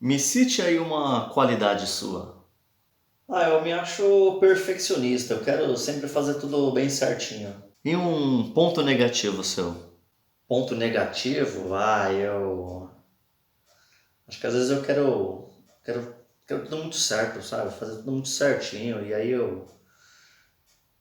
Me cite aí uma qualidade sua. Eu me acho perfeccionista. Eu quero sempre fazer tudo bem certinho. E um ponto negativo seu. Ponto negativo, eu acho que às vezes eu quero tudo muito certo, sabe? Fazer tudo muito certinho e aí eu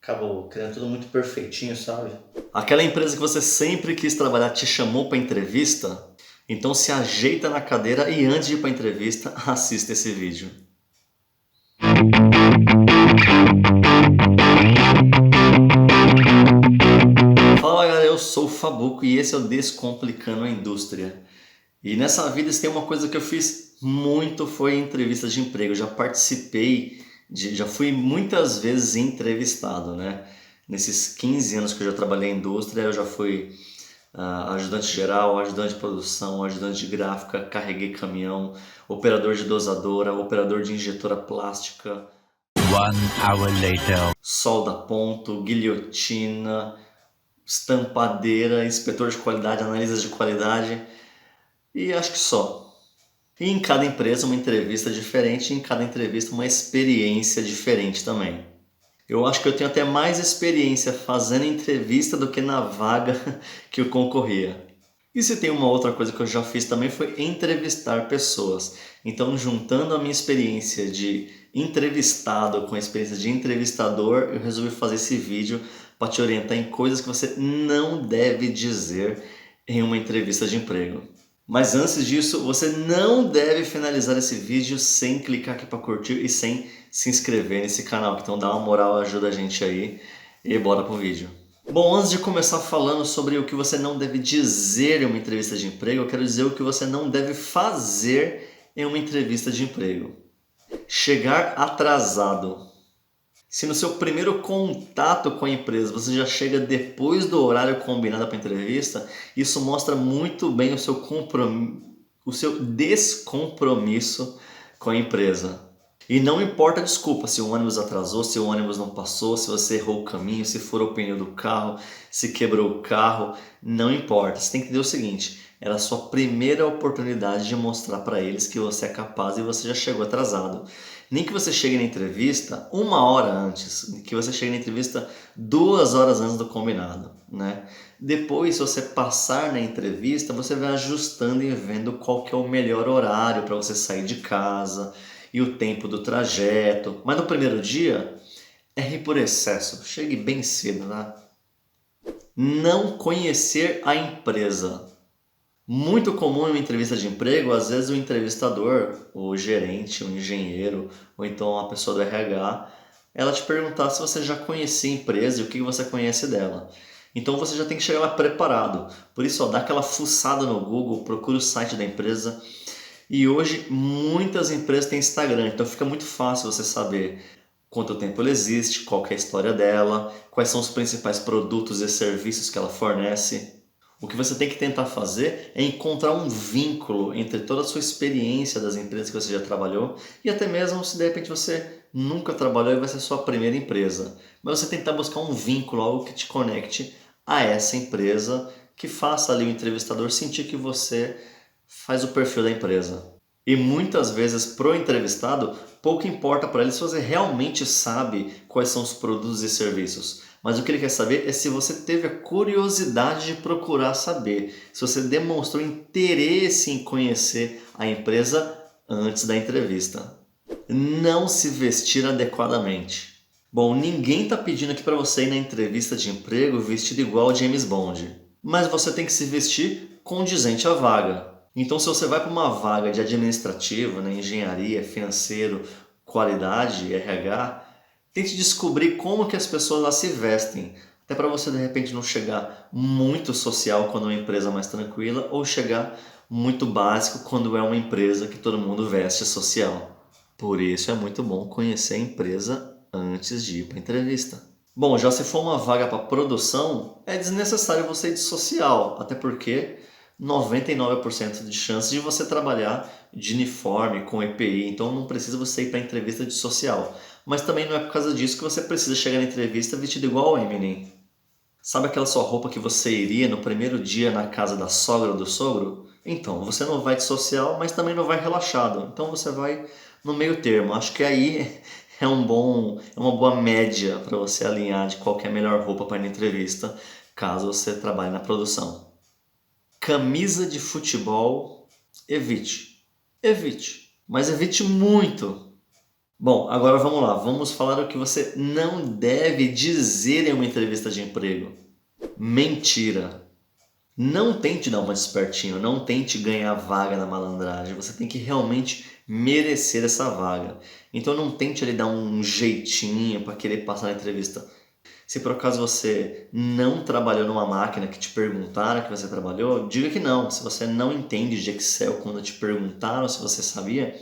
acabo querendo tudo muito perfeitinho, sabe? Aquela empresa que você sempre quis trabalhar te chamou para entrevista? Então se ajeita na cadeira e antes de ir para entrevista, assista esse vídeo. Fala galera, eu sou o Fabuco e esse é o Descomplicando a Indústria. E nessa vida se tem uma coisa que eu fiz muito foi entrevistas de emprego. Eu já participei, já fui muitas vezes entrevistado, né? Nesses 15 anos que eu já trabalhei em indústria, eu já fui ajudante geral, ajudante de produção, ajudante de gráfica, carreguei caminhão, operador de dosadora, operador de injetora plástica, 1 hour later. solda ponto, guilhotina, estampadeira, inspetor de qualidade, analista de qualidade e acho que só. E em cada empresa uma entrevista diferente, e em cada entrevista uma experiência diferente também. Eu acho que eu tenho até mais experiência fazendo entrevista do que na vaga que eu concorria. E se tem uma outra coisa que eu já fiz também foi entrevistar pessoas. Então, juntando a minha experiência de entrevistado com a experiência de entrevistador, eu resolvi fazer esse vídeo para te orientar em coisas que você não deve dizer em uma entrevista de emprego. Mas antes disso, você não deve finalizar esse vídeo sem clicar aqui para curtir e sem se inscrever nesse canal. Então dá uma moral, ajuda a gente aí e bora pro vídeo. Bom, antes de começar falando sobre o que você não deve dizer em uma entrevista de emprego, eu quero dizer o que você não deve fazer em uma entrevista de emprego. Chegar atrasado. Se no seu primeiro contato com a empresa você já chega depois do horário combinado para a entrevista, isso mostra muito bem o seu descompromisso com a empresa. E não importa a desculpa, se o ônibus atrasou, se o ônibus não passou, se você errou o caminho, se furou o pneu do carro, se quebrou o carro, não importa. Você tem que entender o seguinte, era a sua primeira oportunidade de mostrar para eles que você é capaz e você já chegou atrasado. Nem que você chegue na entrevista 1 hora antes, que você chegue na entrevista 2 horas antes do combinado, né? Depois, se você passar na entrevista, você vai ajustando e vendo qual que é o melhor horário para você sair de casa e o tempo do trajeto. Mas no primeiro dia, erre por excesso, chegue bem cedo, né? Não conhecer a empresa. Muito comum em uma entrevista de emprego, às vezes o entrevistador, o gerente, o engenheiro, ou então a pessoa do RH, ela te perguntar se você já conhecia a empresa e o que você conhece dela. Então você já tem que chegar lá preparado. Por isso, dá aquela fuçada no Google, procura o site da empresa. E hoje muitas empresas têm Instagram, então fica muito fácil você saber quanto tempo ela existe, qual que é a história dela, quais são os principais produtos e serviços que ela fornece. O que você tem que tentar fazer é encontrar um vínculo entre toda a sua experiência das empresas que você já trabalhou e até mesmo se de repente você nunca trabalhou e vai ser sua primeira empresa. Mas você tentar buscar um vínculo, algo que te conecte a essa empresa, que faça ali o entrevistador sentir que você faz o perfil da empresa. E muitas vezes pro entrevistado, pouco importa para ele se você realmente sabe quais são os produtos e serviços. Mas o que ele quer saber é se você teve a curiosidade de procurar saber, se você demonstrou interesse em conhecer a empresa antes da entrevista. Não se vestir adequadamente. Bom, ninguém está pedindo aqui para você ir na entrevista de emprego vestido igual James Bond, mas você tem que se vestir condizente à vaga. Então, se você vai para uma vaga de administrativo, né, engenharia, financeiro, qualidade, RH, tente descobrir como que as pessoas lá se vestem. Até para você, de repente, não chegar muito social quando é uma empresa mais tranquila ou chegar muito básico quando é uma empresa que todo mundo veste social. Por isso é muito bom conhecer a empresa antes de ir para a entrevista. Bom, já se for uma vaga para produção, é desnecessário você ir de social, até porque 99% de chance de você trabalhar de uniforme com EPI, então não precisa você ir para a entrevista de social. Mas também não é por causa disso que você precisa chegar na entrevista vestido igual ao Eminem. Sabe aquela sua roupa que você iria no primeiro dia na casa da sogra ou do sogro? Então, você não vai de social, mas também não vai relaxado. Então você vai no meio termo. Acho que aí é uma boa média para você alinhar de qual que é a melhor roupa para ir na entrevista, caso você trabalhe na produção. Camisa de futebol, evite. Evite. Mas evite muito. Bom, agora vamos lá. Vamos falar o que você não deve dizer em uma entrevista de emprego. Mentira. Não tente dar uma de espertinho, não tente ganhar vaga na malandragem. Você tem que realmente merecer essa vaga. Então não tente ali dar um jeitinho para querer passar na entrevista. Se por acaso você não trabalhou numa máquina que te perguntaram que você trabalhou, diga que não. Se você não entende de Excel quando te perguntaram se você sabia,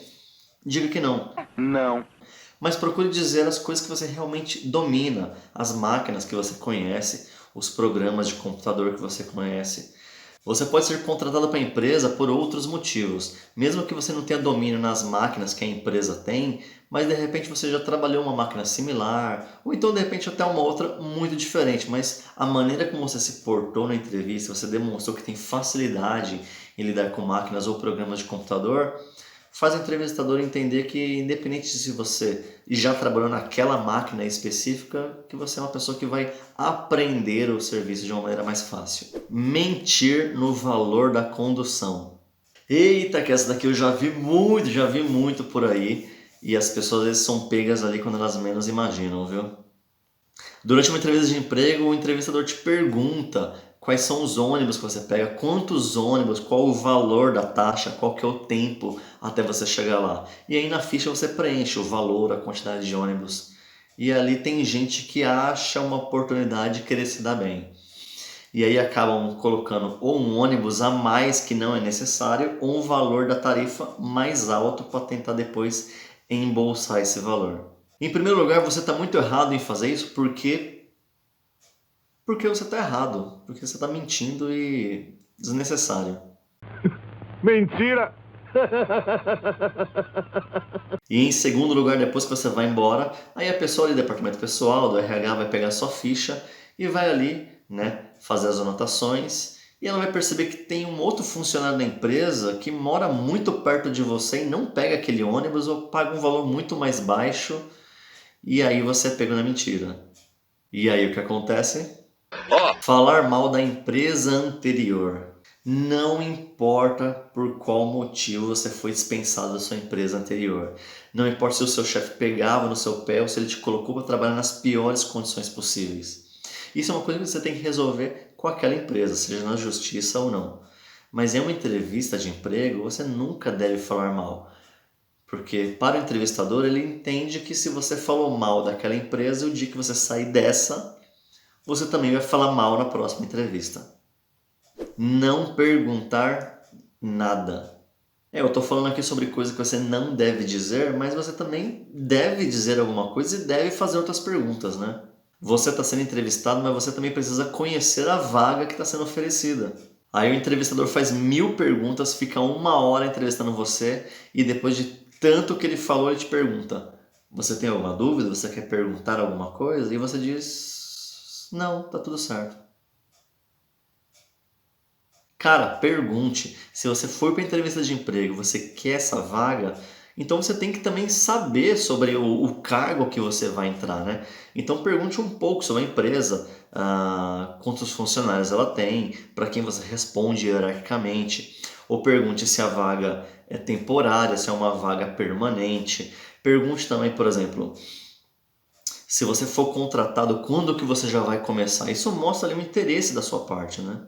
diga que não. Não. Mas procure dizer as coisas que você realmente domina, as máquinas que você conhece, os programas de computador que você conhece. Você pode ser contratado para a empresa por outros motivos, mesmo que você não tenha domínio nas máquinas que a empresa tem, mas de repente você já trabalhou uma máquina similar, ou então de repente até uma outra muito diferente, mas a maneira como você se portou na entrevista, você demonstrou que tem facilidade em lidar com máquinas ou programas de computador, faz o entrevistador entender que, independente se você já trabalhou naquela máquina específica, que você é uma pessoa que vai aprender o serviço de uma maneira mais fácil. Mentir no valor da condução. Eita, que essa daqui eu já vi muito por aí. E as pessoas às vezes são pegas ali quando elas menos imaginam, viu? Durante uma entrevista de emprego, o entrevistador te pergunta quais são os ônibus que você pega, quantos ônibus, qual o valor da taxa, qual que é o tempo até você chegar lá. E aí na ficha você preenche o valor, a quantidade de ônibus. E ali tem gente que acha uma oportunidade de querer se dar bem. E aí acabam colocando ou um ônibus a mais que não é necessário, ou um valor da tarifa mais alto para tentar depois embolsar esse valor. Em primeiro lugar, você está muito errado em fazer isso porque você está errado, porque você está mentindo e desnecessário. Mentira! E em segundo lugar, depois que você vai embora, aí a pessoa do departamento pessoal, do RH, vai pegar a sua ficha e vai ali, né, fazer as anotações. E ela vai perceber que tem um outro funcionário da empresa que mora muito perto de você e não pega aquele ônibus ou paga um valor muito mais baixo. E aí você é pego na mentira. E aí o que acontece? Falar mal da empresa anterior. Não importa por qual motivo você foi dispensado da sua empresa anterior. Não importa se o seu chefe pegava no seu pé ou se ele te colocou para trabalhar nas piores condições possíveis. Isso é uma coisa que você tem que resolver com aquela empresa, seja na justiça ou não. Mas em uma entrevista de emprego, você nunca deve falar mal. Porque para o entrevistador, ele entende que se você falou mal daquela empresa, o dia que você sair dessa, você também vai falar mal na próxima entrevista. Não perguntar nada. Eu estou falando aqui sobre coisa que você não deve dizer, mas você também deve dizer alguma coisa e deve fazer outras perguntas, né? Você está sendo entrevistado, mas você também precisa conhecer a vaga que está sendo oferecida. Aí o entrevistador faz 1000 perguntas, fica 1 hora entrevistando você e depois de tanto que ele falou, ele te pergunta: você tem alguma dúvida? Você quer perguntar alguma coisa? E você diz: não, tá tudo certo. Cara, pergunte. Se você for para entrevista de emprego, você quer essa vaga, então você tem que também saber sobre o cargo que você vai entrar, né? Então pergunte um pouco sobre a empresa, quantos funcionários ela tem, para quem você responde hierarquicamente. Ou pergunte se a vaga é temporária, se é uma vaga permanente. Pergunte também, por exemplo, se você for contratado, quando que você já vai começar? Isso mostra ali o interesse da sua parte, né?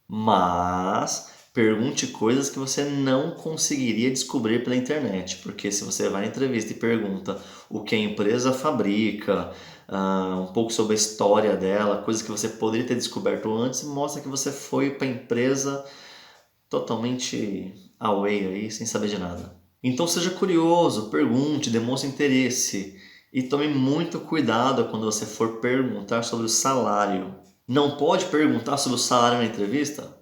Mas pergunte coisas que você não conseguiria descobrir pela internet, porque se você vai na entrevista e pergunta o que a empresa fabrica, um pouco sobre a história dela, coisas que você poderia ter descoberto antes, mostra que você foi para a empresa totalmente away aí, sem saber de nada. Então seja curioso, pergunte, demonstre interesse e tome muito cuidado quando você for perguntar sobre o salário. Não pode perguntar sobre o salário na entrevista?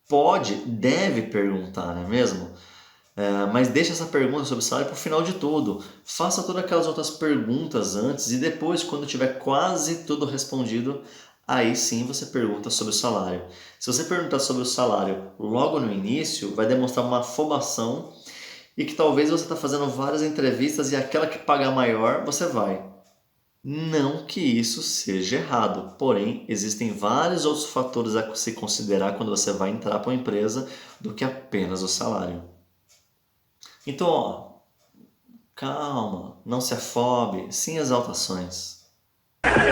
Pode, deve perguntar, não é mesmo? Mas deixe essa pergunta sobre o salário para o final de tudo. Faça todas aquelas outras perguntas antes e depois, quando tiver quase tudo respondido, Aí sim você pergunta sobre o salário. Se você perguntar sobre o salário logo no início, vai demonstrar uma afobação e que talvez você está fazendo várias entrevistas e aquela que pagar maior você vai. Não que isso seja errado, porém existem vários outros fatores a se considerar quando você vai entrar para uma empresa do que apenas o salário. Então, ó, calma, não se afobe, sem exaltações.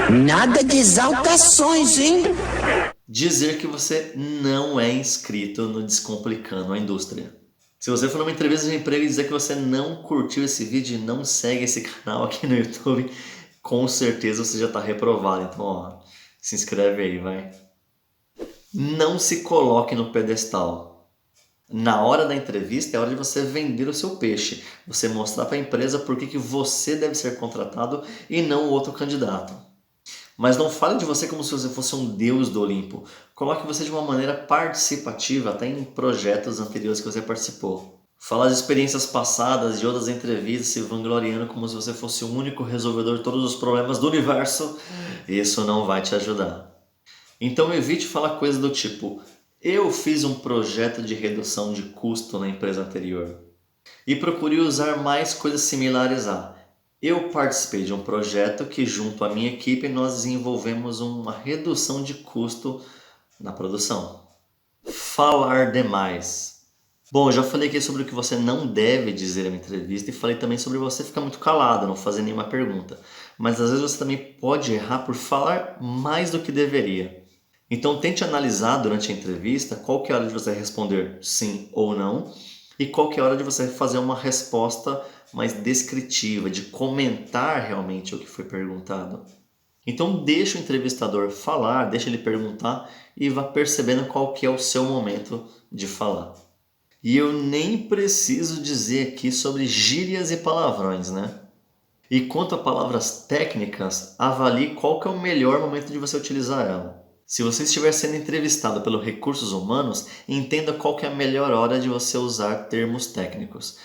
Nada de exaltações, hein? Dizer que você não é inscrito no Descomplicando a Indústria. Se você for numa entrevista de emprego e dizer que você não curtiu esse vídeo e não segue esse canal aqui no YouTube, com certeza você já está reprovado. Então, ó, se inscreve aí, vai. Não se coloque no pedestal. Na hora da entrevista é hora de você vender o seu peixe. Você mostrar para a empresa por que você deve ser contratado e não o outro candidato. Mas não fale de você como se você fosse um deus do Olimpo. Coloque você de uma maneira participativa, até em projetos anteriores que você participou. Fala das experiências passadas e outras entrevistas, se vangloriando como se você fosse o único resolvedor de todos os problemas do universo. Isso não vai te ajudar. Então evite falar coisas do tipo: eu fiz um projeto de redução de custo na empresa anterior. E procure usar mais coisas similares a: eu participei de um projeto que, junto à minha equipe, nós desenvolvemos uma redução de custo na produção. Falar demais. Bom, eu já falei aqui sobre o que você não deve dizer em uma entrevista e falei também sobre você ficar muito calado, não fazer nenhuma pergunta. Mas às vezes você também pode errar por falar mais do que deveria. Então tente analisar durante a entrevista qual que é a hora de você responder sim ou não e qual que é a hora de você fazer uma resposta mais descritiva, de comentar realmente o que foi perguntado. Então deixa o entrevistador falar, deixa ele perguntar e vá percebendo qual que é o seu momento de falar. E eu nem preciso dizer aqui sobre gírias e palavrões, né? E quanto a palavras técnicas, avalie qual que é o melhor momento de você utilizar ela. Se você estiver sendo entrevistado pelo Recursos Humanos, entenda qual que é a melhor hora de você usar termos técnicos.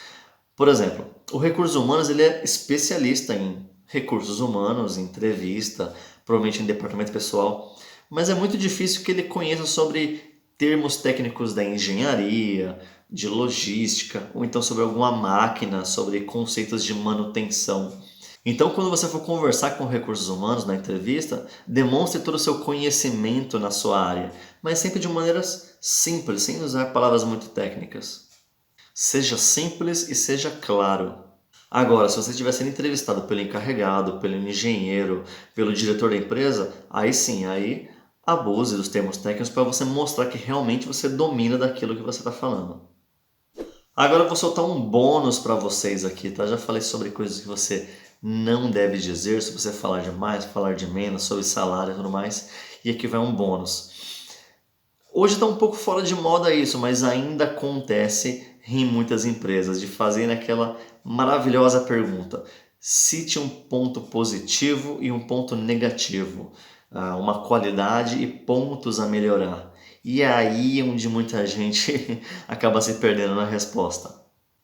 Por exemplo, o Recursos Humanos ele é especialista em recursos humanos, em entrevista, provavelmente em departamento pessoal, mas é muito difícil que ele conheça sobre termos técnicos da engenharia, de logística, ou então sobre alguma máquina, sobre conceitos de manutenção. Então, quando você for conversar com recursos humanos na entrevista, demonstre todo o seu conhecimento na sua área, mas sempre de maneiras simples, sem usar palavras muito técnicas. Seja simples e seja claro. Agora, se você estiver sendo entrevistado pelo encarregado, pelo engenheiro, pelo diretor da empresa, aí sim, aí abuse dos termos técnicos para você mostrar que realmente você domina daquilo que você está falando. Agora eu vou soltar um bônus para vocês aqui, tá? Já falei sobre coisas que você não deve dizer, se você falar de mais, falar de menos, sobre salário e tudo mais. E aqui vai um bônus. Hoje está um pouco fora de moda isso, mas ainda acontece em muitas empresas de fazerem aquela maravilhosa pergunta: cite um ponto positivo e um ponto negativo, uma qualidade e pontos a melhorar. E é aí onde muita gente acaba se perdendo na resposta.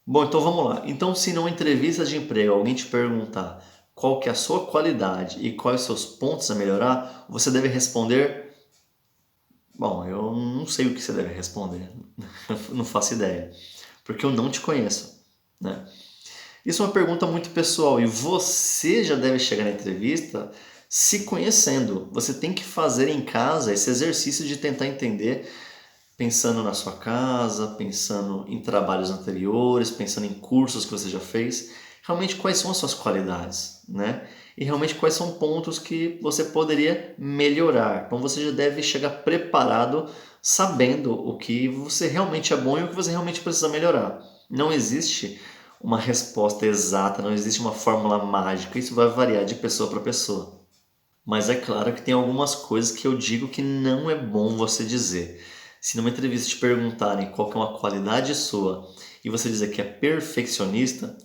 Bom, então vamos lá. Então, se numa entrevista de emprego alguém te perguntar qual que é a sua qualidade e quais os seus pontos a melhorar, você deve responder: bom, eu não sei o que você deve responder, não faço ideia, porque eu não te conheço, né? Isso é uma pergunta muito pessoal e você já deve chegar na entrevista se conhecendo. Você tem que fazer em casa esse exercício de tentar entender, pensando na sua casa, pensando em trabalhos anteriores, pensando em cursos que você já fez, realmente quais são as suas qualidades, né? E realmente quais são pontos que você poderia melhorar. Então você já deve chegar preparado, sabendo o que você realmente é bom e o que você realmente precisa melhorar. Não existe uma resposta exata, não existe uma fórmula mágica, isso vai variar de pessoa para pessoa. Mas é claro que tem algumas coisas que eu digo que não é bom você dizer. Se numa entrevista te perguntarem qual que é uma qualidade sua e você dizer que é perfeccionista,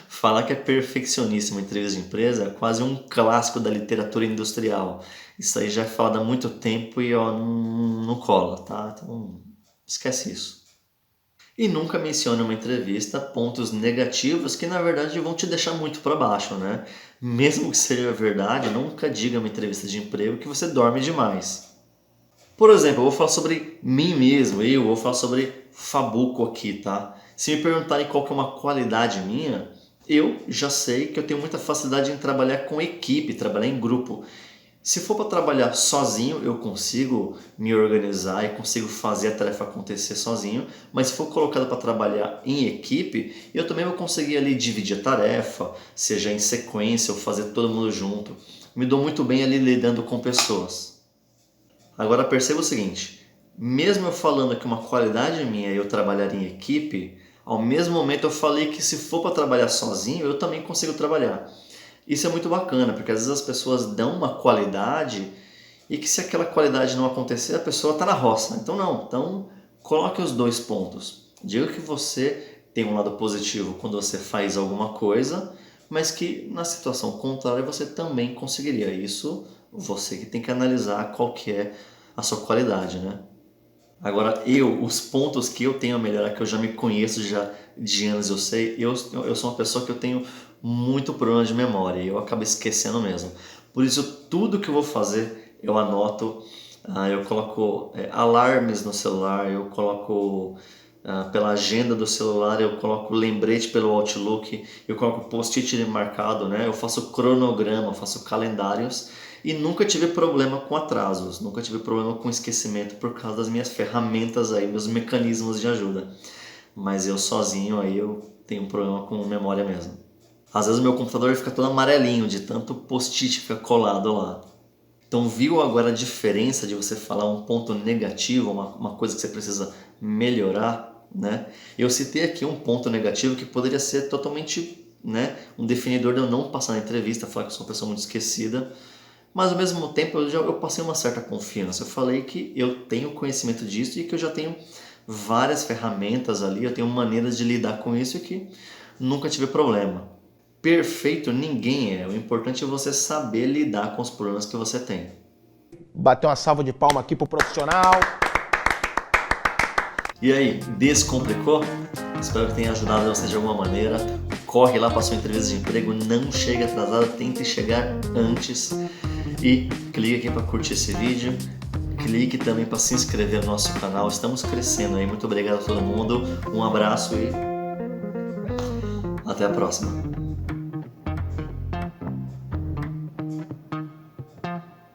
falar que é perfeccionista em uma entrevista de empresa é quase um clássico da literatura industrial. Isso aí já é falado há muito tempo e ó, não cola, tá? Então esquece isso. E nunca mencione em uma entrevista pontos negativos que na verdade vão te deixar muito para baixo, né? Mesmo que seja verdade, nunca diga em uma entrevista de emprego que você dorme demais. Por exemplo, eu vou falar sobre mim mesmo, eu vou falar sobre Fabuco aqui, tá? Se me perguntarem qual que é uma qualidade minha, eu já sei que eu tenho muita facilidade em trabalhar com equipe, trabalhar em grupo. Se for para trabalhar sozinho, eu consigo me organizar e consigo fazer a tarefa acontecer sozinho, mas se for colocado para trabalhar em equipe, eu também vou conseguir ali dividir a tarefa, seja em sequência ou fazer todo mundo junto. Me dou muito bem ali lidando com pessoas. Agora perceba o seguinte, mesmo eu falando que uma qualidade minha é eu trabalhar em equipe, ao mesmo momento eu falei que se for para trabalhar sozinho, eu também consigo trabalhar. Isso é muito bacana, porque às vezes as pessoas dão uma qualidade e que se aquela qualidade não acontecer, a pessoa está na roça. Então não, então coloque os dois pontos. Diga que você tem um lado positivo quando você faz alguma coisa, mas que na situação contrária você também conseguiria. Isso você que tem que analisar qual que é a sua qualidade, né? Agora os pontos que eu tenho a melhorar, que eu já me conheço já de anos, eu sei, eu sou uma pessoa que eu tenho muito problema de memória e eu acabo esquecendo mesmo. Por isso tudo que eu vou fazer eu anoto, eu coloco alarmes no celular, eu coloco pela agenda do celular, eu coloco lembrete pelo Outlook, eu coloco post-it marcado, né? Eu faço cronograma, eu faço calendários e nunca tive problema com atrasos, nunca tive problema com esquecimento por causa das minhas ferramentas aí, meus mecanismos de ajuda. Mas eu sozinho aí eu tenho um problema com memória mesmo. Às vezes o meu computador fica todo amarelinho de tanto post-it fica colado lá. Então viu agora a diferença de você falar um ponto negativo, uma coisa que você precisa melhorar, né? Eu citei aqui um ponto negativo que poderia ser totalmente, né, um definidor de eu não passar na entrevista, falar que eu sou uma pessoa muito esquecida, mas ao mesmo tempo eu passei uma certa confiança. Eu falei que eu tenho conhecimento disso e que eu já tenho várias ferramentas ali, eu tenho maneiras de lidar com isso e que nunca tive problema. Perfeito ninguém é, o importante é você saber lidar com os problemas que você tem. Bater uma salva de palma aqui pro profissional. E aí, descomplicou? Espero que tenha ajudado você de alguma maneira. Corre lá para sua entrevista de emprego, não chegue atrasado, tente chegar antes. E clique aqui para curtir esse vídeo. Clique também para se inscrever no nosso canal. Estamos crescendo aí. Muito obrigado a todo mundo. Um abraço e até a próxima.